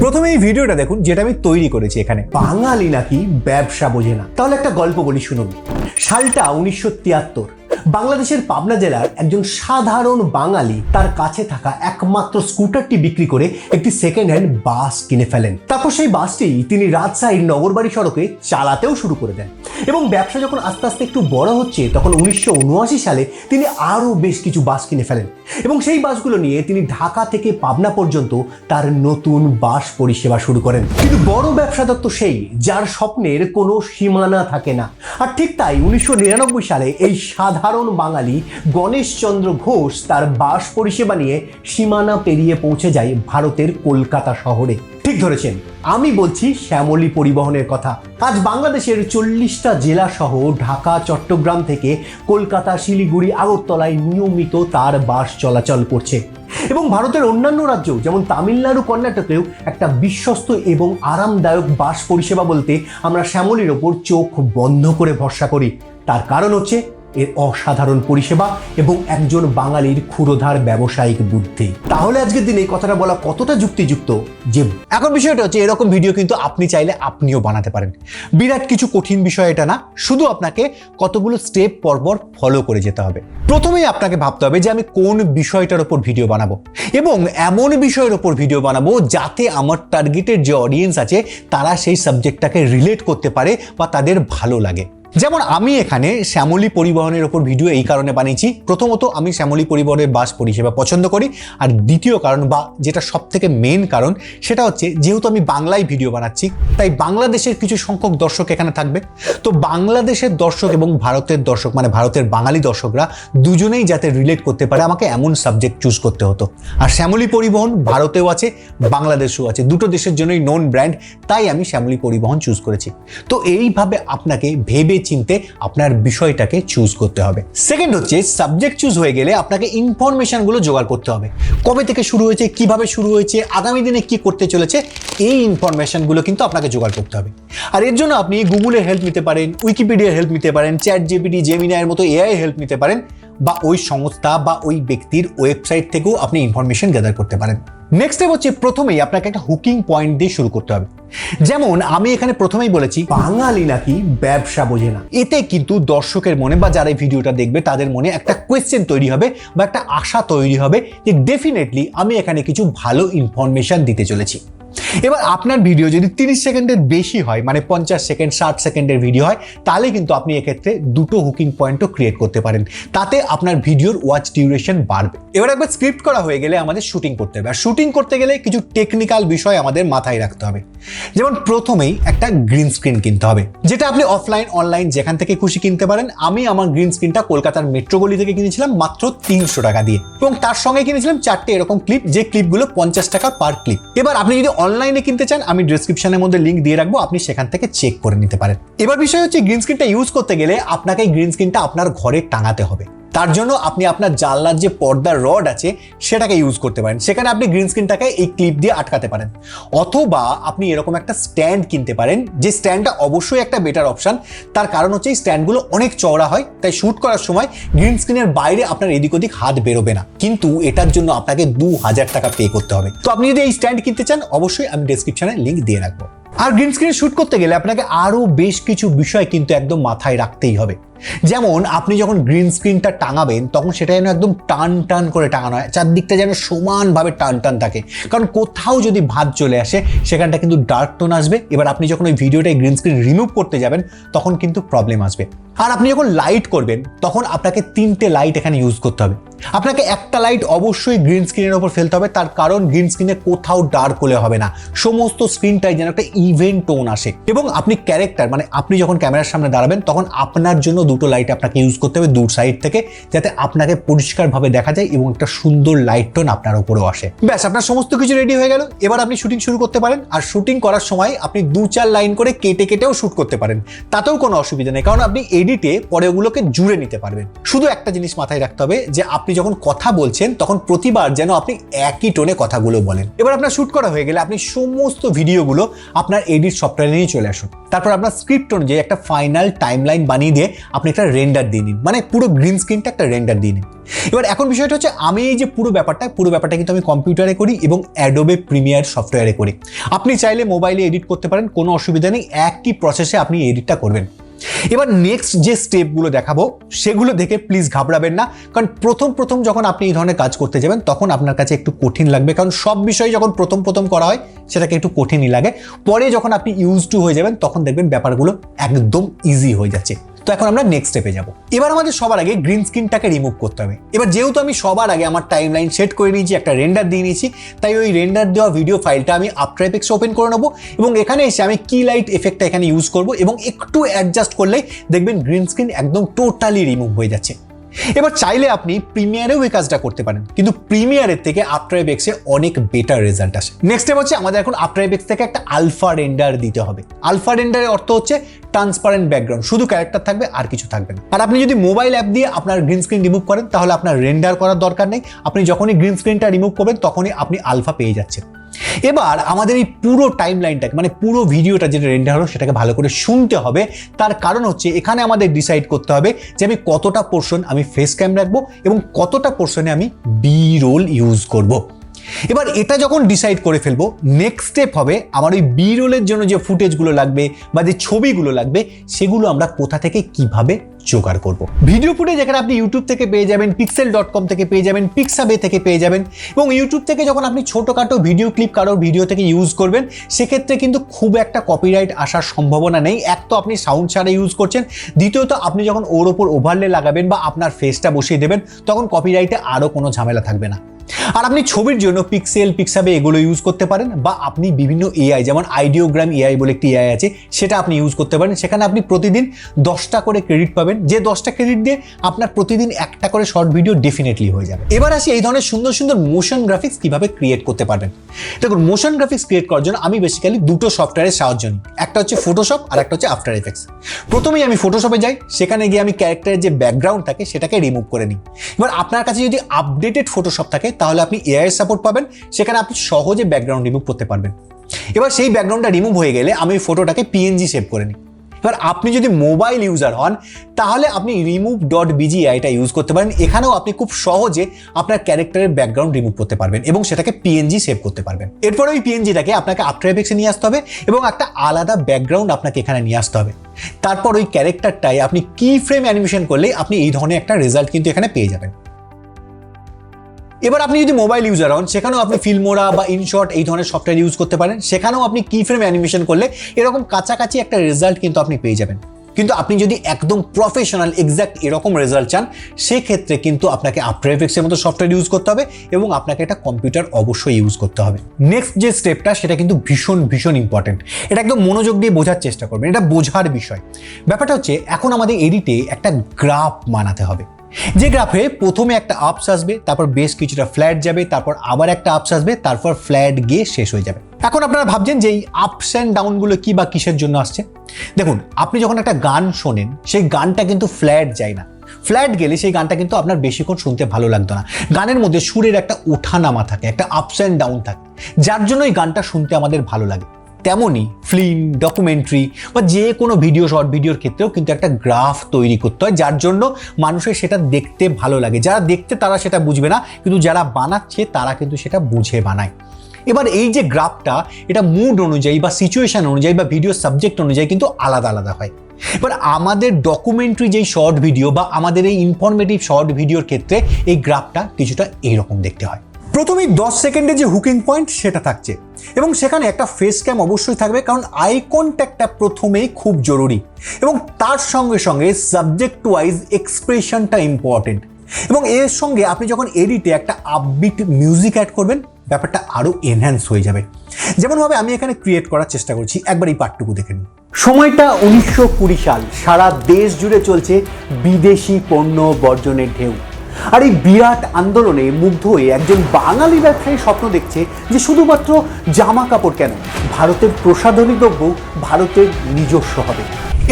প্রথমে এই ভিডিওটা দেখুন যেটা আমি তৈরি করেছি এখানে। বাঙালি নাকি ব্যবসা বোঝে না। তাহলে একটা গল্প বলি শুনুন। সালটা 1973। বাংলাদেশের পাবনা জেলার একজন সাধারণ বাঙালি তার কাছে থাকা একমাত্র স্কুটারটি বিক্রি করে একটি সেকেন্ড হ্যান্ড বাস কিনে ফেলেন। তারপর সেই বাসটি তিনি রাজশাহীর নগরবাড়ি সড়কে চালাতেও শুরু করে দেন এবং ব্যবসা যখন আস্তে আস্তে একটু বড় হচ্ছে তখন 1979 সালে তিনি আরও বেশ কিছু বাস কিনে ফেলেন এবং সেই বাসগুলো নিয়ে তিনি ঢাকা থেকে পাবনা পর্যন্ত তার নতুন বাস পরিষেবা শুরু করেন। কিন্তু বড় ব্যবসাদার তো সেই যার স্বপ্নের কোনো সীমানা থাকে না। আর ঠিক তাই 1999 সালে এই সাধারণ বাঙালি গণেশচন্দ্র ঘোষ তার বাস পরিষেবা নিয়ে সীমানা পেরিয়ে পৌঁছে যায় ভারতের কলকাতা শহরে। ঠিক ধরেছেন, আমি বলছি শ্যামলী পরিবহনের কথা। আজ বাংলাদেশের 40টা জেলা সহ ঢাকা, চট্টগ্রাম থেকে কলকাতা, শিলিগুড়ি, আগরতলায় নিয়মিত তার বাস চলাচল করছে এবং ভারতের অন্যান্য রাজ্য যেমন তামিলনাড়ু, কর্ণাটকেও একটা বিশ্বস্ত এবং আরামদায়ক বাস পরিষেবা বলতে আমরা শ্যামলীর ওপর চোখ বন্ধ করে ভরসা করি। তার কারণ হচ্ছে এর অসাধারণ পরিষেবা এবং একজন বাঙালির ক্ষুরোধার ব্যবসায়িক বুদ্ধি। তাহলে আজকের দিনে এই কথাটা বলা কতটা যুক্তিযুক্ত যে এখন বিষয়টা হচ্ছে এরকম ভিডিও কিন্তু আপনি চাইলে আপনিও বানাতে পারেন। বিরাট কিছু কঠিন বিষয় এটা না, শুধু আপনাকে কতগুলো স্টেপ পরপর ফলো করে যেতে হবে। প্রথমেই আপনাকে ভাবতে হবে যে আমি কোন বিষয়টার উপর ভিডিও বানাবো এবং এমন বিষয়ের উপর ভিডিও বানাবো যাতে আমার টার্গেটের যে অডিয়েন্স আছে তারা সেই সাবজেক্টটাকে রিলেট করতে পারে বা তাদের ভালো লাগে। যেমন আমি এখানে শ্যামলী পরিবহনের ওপর ভিডিও এই কারণে বানিয়েছি, প্রথমত আমি শ্যামলী পরিবহনের বাস পরিষেবা পছন্দ করি, আর দ্বিতীয় কারণ বা যেটা সব থেকে মেন কারণ সেটা হচ্ছে যেহেতু আমি বাংলায় ভিডিও বানাচ্ছি তাই বাংলাদেশের কিছু সংখ্যক দর্শক এখানে থাকবে। তো বাংলাদেশের দর্শক এবং ভারতের দর্শক মানে ভারতের বাঙালি দর্শকরা দুজনেই যাতে রিলেট করতে পারে আমাকে এমন সাবজেক্ট চুজ করতে হতো। আর শ্যামলী পরিবহন ভারতেও আছে, বাংলাদেশেও আছে, দুটো দেশের জন্যই নোন ব্র্যান্ড, তাই আমি শ্যামলী পরিবহন চুজ করেছি। তো এইভাবে আপনাকে ভেবে চিনতে আপনার বিষয়টাকে চুজ করতে হবে। সেকেন্ড হচ্ছে সাবজেক্ট চুজ হয়ে গেলে আপনাকে ইনফরমেশনগুলো জোগাড় করতে হবে। কবে থেকে শুরু হয়েছে, কিভাবে শুরু হয়েছে, আগামী দিনে কি করতে চলেছে, এই ইনফরমেশনগুলো কিন্তু আপনাকে জোগাড় করতে হবে। আর এর জন্য আপনি গুগলের হেল্প নিতে পারেন, উইকিপিডিয়ার হেল্প নিতে পারেন, চ্যাট জিপিটি, জেমিনাইয়ের মতো এআই হেল্প নিতে পারেন, বা ওই সংস্থা বা ওই ব্যক্তির ওয়েবসাইট থেকেও আপনি ইনফরমেশন গ্যাদার করতে পারেন। নেক্সট স্টেপ হচ্ছে প্রথমেই আপনাকে একটা হুকিং পয়েন্ট দিয়ে শুরু করতে হবে। যেমন আমি এখানে প্রথমেই বলেছি বাঙালি নাকি ব্যবসা বোঝে না। এতে কিন্তু দর্শকের মনে বা যারা এই ভিডিওটা দেখবে তাদের মনে একটা কোয়েশ্চেন তৈরি হবে বা একটা আশা তৈরি হবে যে ডেফিনেটলি আমি এখানে কিছু ভালো ইনফরমেশন দিতে চলেছি। এবার আপনার ভিডিও যদি 30 সেকেন্ডের বেশি হয়, মানে 50 সেকেন্ড 60 সেকেন্ডের ভিডিও হয়, তাহলে কিন্তু আপনি এক্ষেত্রে দুটো হুকিং পয়েন্টও ক্রিয়েট করতে পারেন, তাতে আপনার ভিডিওর ওয়াচ ডিউরেশন বাড়বে। এবার একবার স্ক্রিপ্ট করা হয়ে গেলে আমাদের শুটিং করতে হবে। আর শুটিং করতে গেলে কিছু টেকনিক্যাল বিষয় আমাদের মাথায় রাখতে হবে। যেমন প্রথমেই একটা গ্রিন স্ক্রিন কিনতে হবে, যেটা আপনি অফলাইন অনলাইন যেখান থেকে খুশি কিনতে পারেন। আমি আমার গ্রিন স্ক্রিনটা কলকাতার মেট্রো গলি থেকে কিনেছিলাম মাত্র 300 টাকা দিয়ে এবং তার সঙ্গে কিনেছিলাম 4টে এরকম ক্লিপ, যে ক্লিপগুলো 50 টাকা পার ক্লিপ। এবার আপনি যদি অনলাইনে কিনতে চান আমি ডেসক্রিপশনের মধ্যে লিংক দিয়ে রাখবো, আপনি সেখান থেকে চেক করে নিতে পারেন। এবার বিষয় হচ্ছে গ্রিন স্ক্রিনটা ইউজ করতে গেলে আপনাকে গ্রিন স্ক্রিনটা আপনার ঘরে টাঙাতে হবে। তার জন্য আপনি আপনার জানলার যে পর্দার রড আছে সেটাকে ইউজ করতে পারেন, সেখানে আপনি গ্রিন স্ক্রিনটাকে এই ক্লিপ দিয়ে আটকাতে পারেন। অথবা আপনি এরকম একটা স্ট্যান্ড কিনতে পারেন, যে স্ট্যান্ডটা অবশ্যই একটা বেটার অপশন। তার কারণ হচ্ছে এই স্ট্যান্ডগুলো অনেক চওড়া হয়, তাই শুট করার সময় গ্রিন স্ক্রিনের বাইরে আপনার এদিক ওদিক হাত বেরোবে না, কিন্তু এটার জন্য আপনাকে 2000 টাকা পে করতে হবে। তো আপনি যদি এই স্ট্যান্ড কিনতে চান অবশ্যই আমি ডেসক্রিপশনে লিংক দিয়ে রাখবো। আর গ্রিন স্ক্রিনে শুট করতে গেলে আপনাকে আরো বেশ কিছু বিষয় কিন্তু একদম মাথায় রাখতেই হবে। যেমন আপনি যখন গ্রিন স্ক্রিনটা টাঙাবেন তখন সেটা যেন একদম টান টান করে টাঙানো হয়, চারদিকটা যেন সমানভাবে টান টান থাকে, কারণ কোথাও যদি ভাঁজ চলে আসে সেখানটা কিন্তু ডার্ক টোন আসবে। এবার আপনি যখন ওই ভিডিওটাই গ্রিন স্ক্রিন রিমুভ করতে যাবেন তখন কিন্তু প্রবলেম আসবে। আর আপনি যখন লাইট করবেন তখন আপনাকে 3টে লাইট এখানে ইউজ করতে হবে। আপনাকে একটা লাইট অবশ্যই গ্রিন স্ক্রিনের উপর ফেলতে হবে, তার কারণ গ্রিন স্ক্রিনে কোথাও ডার্ক হলে হবে না, সমস্ত স্ক্রিনটাই যেন একটা ইভেন টোন আসে। এবং আপনি ক্যারেক্টার মানে আপনি যখন ক্যামেরার সামনে দাঁড়াবেন তখন আপনার জন্য দুটো লাইট আপনাকে ইউজ করতে হবে দূর সাইড থেকে, যাতে আপনাকে পরিষ্কারভাবে দেখা যায় এবং একটা সুন্দর লাইট টোন আপনার উপরেও আসে। ব্যাস, আপনার সমস্ত কিছু রেডি হয়ে গেল। এবার আপনি শুটিং শুরু করতে পারেন। আর শুটিং করার সময় আপনি 2-4 লাইন করে কেটে কেটেও শুট করতে পারেন, তাতেও কোনো অসুবিধা নেই, কারণ আপনি এডিটে পরে ওগুলোকে জুড়ে নিতে পারবেন। শুধু একটা জিনিস মাথায় রাখতে হবে যে আপনি যখন কথা বলছেন তখন প্রতিবার যেন আপনি একই টোনে কথাগুলো বলেন। এবার আপনার শুট করা হয়ে গেলে আপনি সমস্ত ভিডিওগুলো আপনার এডিট সফটওয়্যারে নিয়ে চলে আসুন। তারপর আপনার স্ক্রিপ্ট অনুযায়ী একটা ফাইনাল টাইমলাইন বানিয়ে দিয়ে আপনি একটা রেন্ডার দিয়ে নিন, মানে পুরো গ্রিন স্ক্রিনটা একটা রেন্ডার দিয়ে নিন। এবার এখন বিষয়টা হচ্ছে আমি এই যে পুরো ব্যাপারটা কিন্তু আমি কম্পিউটারে করি এবং অ্যাডোবে প্রিমিয়ার সফটওয়্যারে করি। আপনি চাইলে মোবাইলে এডিট করতে পারেন, কোনো অসুবিধা নেই, একই প্রসেসে আপনি এডিটটা করবেন। এবার নেক্সট যে স্টেপগুলো দেখাবো সেগুলো দেখে প্লিজ ঘাবড়াবেন না, কারণ প্রথম যখন আপনি এই ধরনের কাজ করতে যাবেন তখন আপনার কাছে একটু কঠিন লাগবে, কারণ সব বিষয় যখন প্রথম করা হয় সেটাকে একটু কঠিনই লাগে। পরে যখন আপনি ইউজ টু হয়ে যাবেন তখন দেখবেন ব্যাপারগুলো একদম ইজি হয়ে যাচ্ছে। তো এখন আমরা নেক্সট স্টেপে যাব। এবার আমাদের সবার আগে গ্রিন স্ক্রিনটাকে রিমুভ করতে হবে। এবার যেহেতু আমি সবার আগে আমার টাইমলাইন সেট করে নিয়েছি, একটা রেন্ডার দিয়ে নিয়েছি, তাই ওই রেন্ডার দেওয়া ভিডিও ফাইলটা আমি আফটার এফেক্টস ওপেন করে নেবো এবং এখানে এসে আমি কি লাইট এফেক্টটা এখানে ইউজ করব এবং একটু অ্যাডজাস্ট করলেই দেখবেন গ্রিন স্ক্রিন একদম টোটালি রিমুভ হয়ে যাচ্ছে। এবার চাইলে আপনি প্রিমিয়ারেও এই কাজটা করতে পারেন, কিন্তু প্রিমিয়ারের থেকে আফটার এফেক্টসে অনেক বেটার রেজাল্ট আসে। নেক্সট স্টেপ হচ্ছে আমাদের এখন আফটার এফেক্টস থেকে একটা আলফা রেন্ডার দিতে হবে। আলফা রেন্ডারের অর্থ হচ্ছে ট্রান্সপারেন্ট ব্যাকগ্রাউন্ড, শুধু ক্যারেক্টার থাকবে আর কিছু থাকবে না। আর আপনি যদি মোবাইল অ্যাপ দিয়ে আপনার গ্রিন স্ক্রিন রিমুভ করেন তাহলে আপনার রেন্ডার করার দরকার নেই, আপনি যখনই গ্রিন স্ক্রিনটা রিমুভ করবেন তখনই আপনি আলফা পেয়ে যাচ্ছেন। এবার আমাদের এই পুরো টাইমলাইনটাকে, মানে পুরো ভিডিওটা যেটা রেন্ডার হলো সেটাকে ভালো করে শুনতে হবে। তার কারণ হচ্ছে এখানে আমাদের ডিসাইড করতে হবে যে আমি কতটা পোর্শন আমি ফেস ক্যাম রাখবো এবং কতটা পোর্শনে আমি বি রোল ইউজ করব। এবার এটা যখন ডিসাইড করে ফেলবো, নেক্সট স্টেপ হবে আমার ওই বি রোলের জন্য যে ফুটেজগুলো লাগবে বা যে ছবিগুলো লাগবে সেগুলো আমরা কোথা থেকে কিভাবে জোগাড় করব। ভিডিও ফুটেজ এখানে আপনি ইউটিউব থেকে পেয়ে যাবেন, pixel.com থেকে পেয়ে যাবেন, পিক্সাবে থেকে পেয়ে যাবেন। এবং ইউটিউব থেকে যখন আপনি ছোটোখাটো ভিডিও ক্লিপ কারোর ভিডিও থেকে ইউজ করবেন সেক্ষেত্রে কিন্তু খুব একটা কপিরাইট আসার সম্ভাবনা নেই। এক তো আপনি সাউন্ড ছাড়া ইউজ করছেন, দ্বিতীয়ত আপনি যখন ওর ওপর ওভারলে লাগাবেন বা আপনার ফেসটা বসিয়ে দেবেন তখন কপিরাইটে আরও কোনো ঝামেলা থাকবে না। আর আপনি ছবির জন্য পিক্সেল, পিক্সাবে এগুলো ইউজ করতে পারেন, বা আপনি বিভিন্ন এআই যেমন আইডিওগ্রাম এআই বলে একটি এআই আছে সেটা আপনি ইউজ করতে পারেন। সেখানে আপনি প্রতিদিন 10টা করে ক্রেডিট পাবেন, যে 10টা ক্রেডিট দিয়ে আপনার প্রতিদিন একটা করে শর্ট ভিডিও ডেফিনেটলি হয়ে যাবে। এবার আসি এই ধরনের সুন্দর সুন্দর মোশন গ্রাফিক্স কিভাবে ক্রিয়েট করতে পারবেন। দেখুন, মোশন গ্রাফিক্স ক্রিয়েট করার জন্য আমি বেসিক্যালি দুটো সফটওয়্যারের সাহায্য নিই, একটা হচ্ছে ফটোশপ আর একটা হচ্ছে আফটার এফেক্টস। প্রথমেই আমি ফটোশপে যাই, সেখানে গিয়ে আমি ক্যারেক্টারের যে ব্যাকগ্রাউন্ড থাকে সেটাকে রিমুভ করে নিই। এবার আপনার কাছে যদি আপডেটেড ফটোশপ থাকে তাহলে আপনি এআই এর সাপোর্ট পাবেন, সেখানে আপনি সহজে ব্যাকগ্রাউন্ড রিমুভ করতে পারবেন। এবার সেই ব্যাকগ্রাউন্ডটা রিমুভ হয়ে গেলে আমি ফটোটাকে পিএনজি সেভ করে নিই। এবার আপনি যদি মোবাইল ইউজার হন তাহলে আপনি remove.bg এআইটা ইউজ করতে পারেন। এখানেও আপনি খুব সহজে আপনার ক্যারেক্টারের ব্যাকগ্রাউন্ড রিমুভ করতে পারবেন এবং সেটাকে পিএনজি সেভ করতে পারবেন। এরপরে ওই পিএনজিটাকে আপনাকে আফটার এফেক্টসে নিয়ে আসতে হবে এবং একটা আলাদা ব্যাকগ্রাউন্ড আপনাকে এখানে নিয়ে আসতে হবে। তারপর ওই ক্যারেক্টারটাই আপনি কি ফ্রেম অ্যানিমেশন করলে আপনি এই ধরনের একটা রেজাল্ট কিন্তু এখানে পেয়ে যাবেন। এবার আপনি যদি মোবাইল ইউজার হন সেখানেও আপনি ফিল্মোরা বা ইনশট এই ধরনের সফটওয়্যার ইউজ করতে পারেন, সেখানেও আপনি কি ফ্রেম অ্যানিমেশন করলে এরকম কাছাকাছি একটা রেজাল্ট কিন্তু আপনি পেয়ে যাবেন। কিন্তু আপনি যদি একদম প্রফেশনাল এক্স্যাক্ট এরকম রেজাল্ট চান সেক্ষেত্রে কিন্তু আপনাকে আফটার এফেক্টসের মতো সফটওয়্যার ইউজ করতে হবে এবং আপনাকে একটা কম্পিউটার অবশ্যই ইউজ করতে হবে। নেক্সট যে স্টেপটা সেটা কিন্তু ভীষণ ইম্পর্টেন্ট, এটা একদম মনোযোগ দিয়ে বোঝার চেষ্টা করবেন, এটা বোঝার বিষয়। ব্যাপারটা হচ্ছে এখন আমাদের এডিটে একটা গ্রাফ বানাতে হবে, যে গ্রাফে প্রথমে একটা আপস আসবে, তারপর বেশ কিছুটা ফ্ল্যাট যাবে, তারপর আবার একটা আপস আসবে, তারপর ফ্ল্যাট গিয়ে শেষ হয়ে যাবে। এখন আপনারা ভাবছেন যে এই আপস অ্যান্ড ডাউনগুলো কি বা কিসের জন্য আসছে। দেখুন, আপনি যখন একটা গান শোনেন সেই গানটা কিন্তু ফ্ল্যাট যায় না, ফ্ল্যাট গেলে সেই গানটা কিন্তু আপনার বেশিক্ষণ শুনতে ভালো লাগতো না। গানের মধ্যে সুরের একটা ওঠানামা থাকে, একটা আপস অ্যান্ড ডাউন থাকে, যার জন্য এই গানটা শুনতে আমাদের ভালো লাগে। তেমনই ফিল্ম, ডকুমেন্টারি বা যে কোনো ভিডিও, শর্ট ভিডিওর ক্ষেত্রেও কিন্তু একটা গ্রাফ তৈরি করতে হয়, যার জন্য মানুষের সেটা দেখতে ভালো লাগে। যারা দেখতে তারা সেটা বুঝবে না, কিন্তু যারা বানাচ্ছে তারা কিন্তু সেটা বুঝে বানায়। এবার এই যে গ্রাফটা, এটা মুড অনুযায়ী বা সিচুয়েশন অনুযায়ী বা ভিডিও সাবজেক্ট অনুযায়ী কিন্তু আলাদা আলাদা হয়। এবার আমাদের ডকুমেন্টারি যেই শর্ট ভিডিও বা আমাদের এই ইনফরমেটিভ শর্ট ভিডিওর ক্ষেত্রে এই গ্রাফটা কিছুটা এইরকম দেখতে হয়। প্রথমেই 10 সেকেন্ডের যে হুকিং পয়েন্ট সেটা থাকছে এবং সেখানে একটা ফেস ক্যাম অবশ্যই থাকবে, কারণ আই কন্ট্যাক্টটা প্রথমেই খুব জরুরি এবং তার সঙ্গে সঙ্গে সাবজেক্ট ওয়াইজ এক্সপ্রেশনটা ইম্পর্টেন্ট। এবং এর সঙ্গে আপনি যখন এডিটে একটা আপবিট মিউজিক অ্যাড করবেন ব্যাপারটা আরও এনহ্যান্স হয়ে যাবে। যেমনভাবে আমি এখানে ক্রিয়েট করার চেষ্টা করছি, একবার এই পার্টটুকু দেখে নিন। সময়টা 1920 সাল, সারা দেশ জুড়ে চলছে বিদেশি পণ্য বর্জনের ঢেউ। আর এই বিরাট আন্দোলনে মুগ্ধ হয়ে একজন বাঙালি ব্যবসায়ী স্বপ্ন দেখছে যে শুধুমাত্র জামা কাপড় কেন, ভারতের প্রসাধনী দ্রব্য ভারতের নিজস্ব হবে।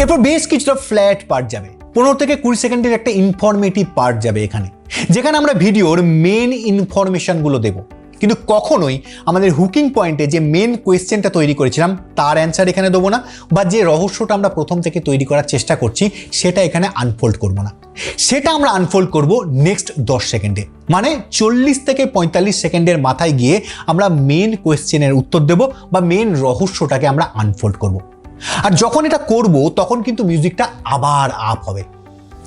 এরপর বেশ কিছুটা ফ্ল্যাট পার্ট যাবে, 15 থেকে 20 সেকেন্ডের একটা ইনফরমেটিভ পার্ট যাবে এখানে, যেখানে আমরা ভিডিওর মেন ইনফরমেশনগুলো দেব, কিন্তু কখনোই আমাদের হুকিং পয়েন্টে যে মেন কোয়েশ্চেনটা তৈরি করেছিলাম তার অ্যান্সার এখানে দেবো না, বা যে রহস্যটা আমরা প্রথম থেকে তৈরি করার চেষ্টা করছি সেটা এখানে আনফোল্ড করব না। সেটা আমরা আনফোল্ড করব নেক্সট 10 সেকেন্ডে, মানে 40 থেকে 45 সেকেন্ডের মাথায় গিয়ে আমরা মেন কোয়েশ্চেনের উত্তর দেব বা মেন রহস্যটাকে আমরা আনফোল্ড করব। আর যখন এটা করব তখন কিন্তু মিউজিকটা আবার আপ হবে।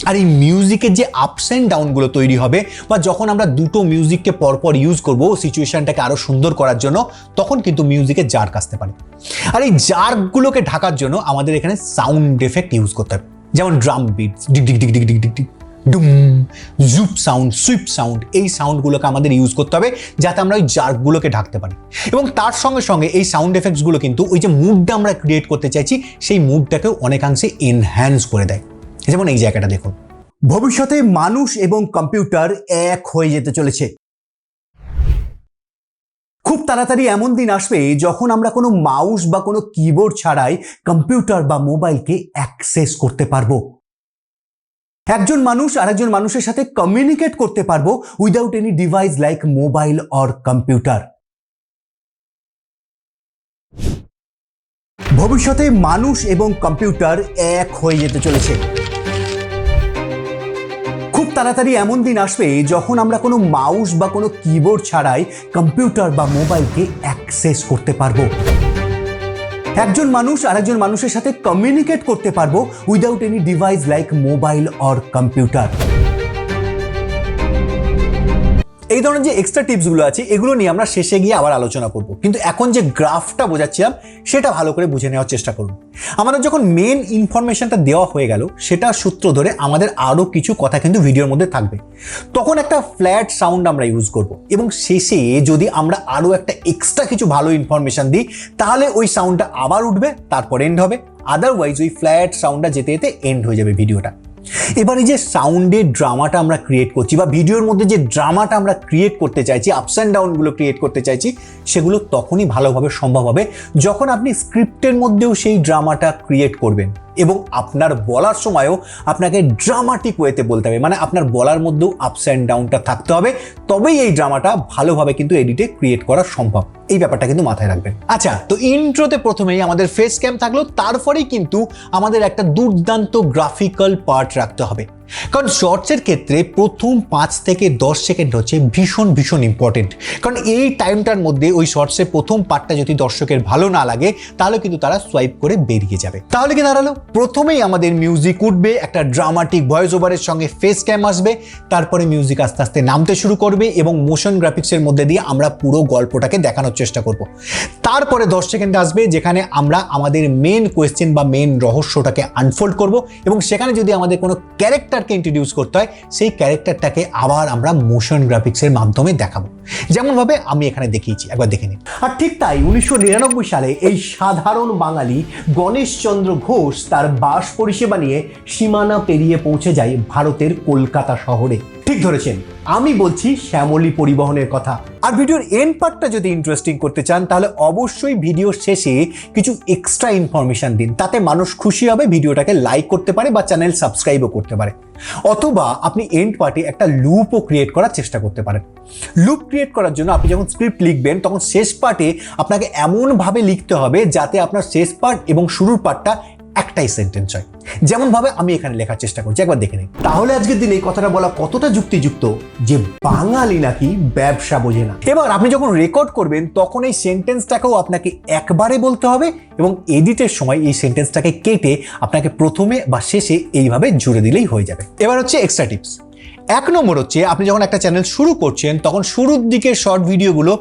আর এই মিউজিকের যে আপস অ্যান্ড ডাউনগুলো তৈরি হবে, বা যখন আমরা দুটো মিউজিককে পরপর ইউজ করব সিচুয়েশনটাকে আরো সুন্দর করার জন্য, তখন কিন্তু মিউজিকে জার্ক আসতে পারে। আর এই জার্কগুলোকে ঢাকার জন্য আমাদের এখানে সাউন্ড এফেক্ট ইউজ করতে হবে, যেমন ড্রাম বিট, ডিক ডিক ডিক ডিক ডিক ডিক ডিক, ডুম, জুপ সাউন্ড, সুইপ সাউন্ড, এই সাউন্ডগুলোকে আমাদের ইউজ করতে হবে যাতে আমরা ওই জার্কগুলোকে ঢাকতে পারি। এবং তার সঙ্গে সঙ্গে এই সাউন্ড এফেক্টসগুলো কিন্তু ওই যে মুডটা আমরা ক্রিয়েট করতে চাইছি সেই মুডটাকেও অনেকাংশে এনহ্যান্স করে দেয়। যেমন এই জায়গাটা দেখুন, ভবিষ্যতে মানুষ এবং কম্পিউটার এক হয়ে যেতে চলেছে। খুব তাড়াতাড়ি এমন দিন আসবে যখন আমরা কোনো মাউস বা কোনো কিবোর্ড ছাড়াই কম্পিউটার বা মোবাইলকে অ্যাক্সেস করতে পারবো। একজন মানুষ আরেকজন মানুষের সাথে কমিউনিকেট করতে পারবো without any device like mobile or computer. ভবিষ্যতে মানুষ এবং কম্পিউটার এক হয়ে যেতে চলেছে। খুব তাড়াতাড়ি এমন দিন আসবে যখন আমরা কোনো মাউস বা কোনো কিবোর্ড ছাড়াই কম্পিউটার বা মোবাইলকে অ্যাক্সেস করতে পারবো। একজন মানুষ আরেকজন মানুষের সাথে কমিউনিকেট করতে পারবো without any device like mobile or computer. এই ধরনের যে এক্সট্রা টিপসগুলো আছে এগুলো নিয়ে আমরা শেষে গিয়ে আবার আলোচনা করব, কিন্তু এখন যে গ্রাফটা বোঝাচ্ছিলাম সেটা ভালো করে বুঝে নেওয়ার চেষ্টা করুন। আমাদের যখন মেন ইনফরমেশনটা দেওয়া হয়ে গেল, সেটা সূত্র ধরে আমাদের আরও কিছু কথা কিন্তু ভিডিওর মধ্যে থাকবে। তখন একটা ফ্ল্যাট সাউন্ড আমরা ইউজ করব, এবং শেষে যদি আমরা আরও একটা এক্সট্রা কিছু ভালো ইনফরমেশন দিই তাহলে ওই সাউন্ডটা আবার উঠবে, তারপর এন্ড হবে। আদারওয়াইজ ওই ফ্ল্যাট সাউন্ডটা যেতে যেতে এন্ড হয়ে যাবে ভিডিওটা। এবার এই যে সাউন্ডের ড্রামাটা আমরা ক্রিয়েট করছি, বা ভিডিওর মধ্যে যে ড্রামাটা আমরা ক্রিয়েট করতে চাইছি, আপস অ্যান্ড ডাউনগুলো ক্রিয়েট করতে চাইছি, সেগুলো তখনই ভালোভাবে সম্ভব হবে যখন আপনি স্ক্রিপ্টের মধ্যেও সেই ড্রামাটা ক্রিয়েট করবেন, এবং আপনার বলার সময়ও আপনাকে ড্রামাটিক ওয়েতে বলতে হবে, মানে আপনার বলার মধ্যেও আপস অ্যান্ড ডাউনটা থাকতে হবে, তবেই এই ড্রামাটা ভালোভাবে কিন্তু এডিটে ক্রিয়েট করা সম্ভব। এই ব্যাপারটা কিন্তু মাথায় রাখবেন। আচ্ছা, তো ইন্ট্রোতে প্রথমেই আমাদের ফেস ক্যাম থাকলো, তারপরেই কিন্তু আমাদের একটা দুর্দান্ত গ্রাফিক্যাল পার্ট রাখতে হবে, কারণ শর্টসের ক্ষেত্রে প্রথম 5 থেকে 10 সেকেন্ড হচ্ছে ভীষণ ভীষণ ইম্পর্টেন্ট। কারণ এই টাইমটার মধ্যে ওই শর্টসের প্রথম পার্টটা যদি দর্শকের ভালো না লাগে তাহলে কিন্তু তারা সোয়াইপ করে বেরিয়ে যাবে। তাহলে কি দাঁড়ালো, প্রথমেই আমাদের মিউজিক উঠবে, একটা ড্রামাটিক ভয়েস ওভারের সঙ্গে ফেস ক্যাম আসবে, তারপরে মিউজিক আস্তে আস্তে নামতে শুরু করবে এবং মোশন গ্রাফিক্সের মধ্যে দিয়ে আমরা পুরো গল্পটাকে দেখানোর চেষ্টা করব। তারপরে 10 সেকেন্ড আসবে যেখানে আমরা আমাদের মেন কোয়েশ্চেন বা মেন রহস্যটাকে আনফোল্ড করব, এবং সেখানে যদি আমাদের কোনো ক্যারেক্টারকে ইন্ট্রোডিউস করতে হয় সেই ক্যারেক্টারটাকে আবার আমরা মোশন গ্রাফিক্সের মাধ্যমে দেখাবো, যেমনভাবে আমি এখানে দেখিয়েছি, একবার দেখে নিন। আর ঠিক তাই 1999 সালে এই সাধারণ বাঙালি গণেশচন্দ্র ঘোষ তার বাস পরিষেবা নিয়ে সীমানা পেরিয়ে পৌঁছে যায় ভারতের কলকাতা শহরে। ঠিক ধরেছেন, আমি বলছি শ্যামলী পরিবহনের কথা। আর ভিডিওর এন্ড পার্টটা যদি ইন্টারেস্টিং করতে চান তাহলে অবশ্যই ভিডিওর শেষে কিছু এক্সট্রা ইনফরমেশন দিন, তাতে মানুষ খুশি হবে, ভিডিওটাকে লাইক করতে পারে বা চ্যানেল সাবস্ক্রাইবও করতে পারে। অথবা আপনি এন্ড পার্টে একটা লুপও ক্রিয়েট করার চেষ্টা করতে পারেন। লুপ ক্রিয়েট করার জন্য আপনি যখন স্ক্রিপ্ট লিখবেন তখন শেষ পার্টে আপনাকে এমনভাবে লিখতে হবে যাতে আপনার শেষ পার্ট এবং শুরুর পার্টটা একটাই সেন্টেন্স হয়, যেমন ভাবে আমি এখানে লেখার চেষ্টা করছি, একবার দেখে নিন। তাহলে আজকের দিনে এই কথাটা বলা কতটা যুক্তিযুক্ত যে বাঙালি নাকি ব্যবসা বোঝে না। এবার আপনি যখন রেকর্ড করবেন তখন এই সেন্টেন্সটাকেও আপনাকে একবারে বলতে হবে, এবং এডিটের সময় এই সেন্টেন্সটাকে কেটে আপনাকে প্রথমে বা শেষে এইভাবে জুড়ে দিলেই হয়ে যাবে। এবার হচ্ছে এক্সট্রা টিপস। 1 নম্বর হচ্ছে, আপনি যখন একটা চ্যানেল শুরু করছেন তখন শুরুর দিকে শর্ট ভিডিওগুলো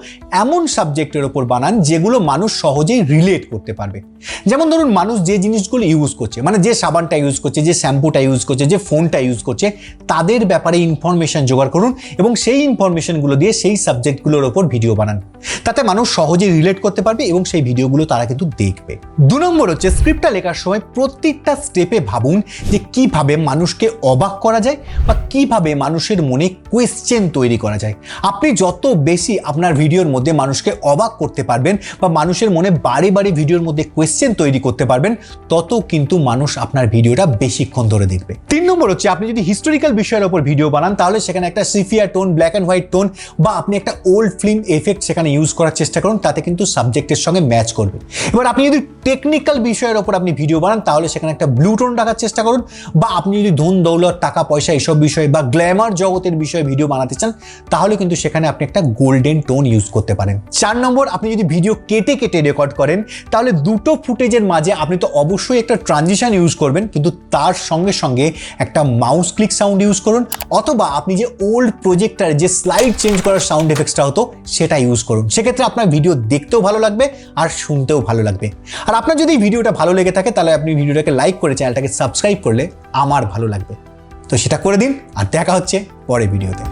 এমন সাবজেক্টের ওপর বানান যেগুলো মানুষ সহজেই রিলেট করতে পারবে। যেমন ধরুন, মানুষ যে জিনিসগুলো ইউজ করছে, মানে যে সাবানটা ইউজ করছে, যে শ্যাম্পুটা ইউজ করছে, যে ফোনটা ইউজ করছে, তাদের ব্যাপারে ইনফরমেশন জোগাড় করুন এবং সেই ইনফরমেশনগুলো দিয়ে সেই সাবজেক্টগুলোর ওপর ভিডিও বানান, তাতে মানুষ সহজেই রিলেট করতে পারবে এবং সেই ভিডিওগুলো তারা কিন্তু দেখবে। 2 নম্বর হচ্ছে, স্ক্রিপ্টটা লেখার সময় প্রত্যেকটা স্টেপে ভাবুন যে কিভাবে মানুষকে অবাক করা যায় বা কিভাবে মানুষের মনে কোয়েশ্চেন তৈরি করা যায়। আপনি যত বেশি আপনার ভিডিওর মধ্যে মানুষকে অবাক করতে পারবেন বা মানুষের মনে বারে বারে ভিডিওর মধ্যে কোয়েশ্চেন তৈরি করতে পারবেন, তত কিন্তু মানুষ আপনার ভিডিওটা বেশিক্ষণ ধরে দেখবে। 3 নম্বর হচ্ছে, আপনি যদি হিস্টোরিক্যাল বিষয়ের উপর ভিডিও বানান তাহলে সেখানে একটা sepia tone, black and white tone বা আপনি একটা ওল্ড ফিল্ম এফেক্ট সেখানে ইউজ করার চেষ্টা করুন, তাতে কিন্তু সাবজেক্টের সঙ্গে ম্যাচ করবে। এবার আপনি যদি টেকনিক্যাল বিষয়ের উপর আপনি ভিডিও বানান তাহলে সেখানে একটা ব্লু টোন রাখার চেষ্টা করুন, বা আপনি যদি ধন দৌলত, টাকা পয়সা এসব বিষয়ে বা গ্ল্যামার জগতের বিষয়ে ভিডিও বানাতে চান তাহলে কিন্তু সেখানে আপনি একটা গোল্ডেন টোন ইউজ করতে পারেন। 4 নম্বর, আপনি যদি ভিডিও কেটে কেটে রেকর্ড করেন তাহলে দুটো ফুটেজের মাঝে আপনি তো অবশ্যই একটা ট্রানজিশন ইউজ করবেন, কিন্তু তার সঙ্গে সঙ্গে একটা মাউস ক্লিক সাউন্ড ইউজ করুন, অথবা আপনি যে ওল্ড প্রজেক্টার যে স্লাইড চেঞ্জ করার সাউন্ড এফেক্টসটা হতো সেটা ইউজ করুন। সেক্ষেত্রে আপনার ভিডিও দেখতেও ভালো লাগবে আর শুনতেও ভালো লাগবে। আর আপনার যদি ভিডিওটা ভালো লেগে থাকে তাহলে আপনি ভিডিওটাকে লাইক করে চ্যানেলটাকে সাবস্ক্রাইব করলে আমার ভালো লাগবে। তো সেটা করে দিন, আর দেখা হচ্ছে পরের ভিডিওতে।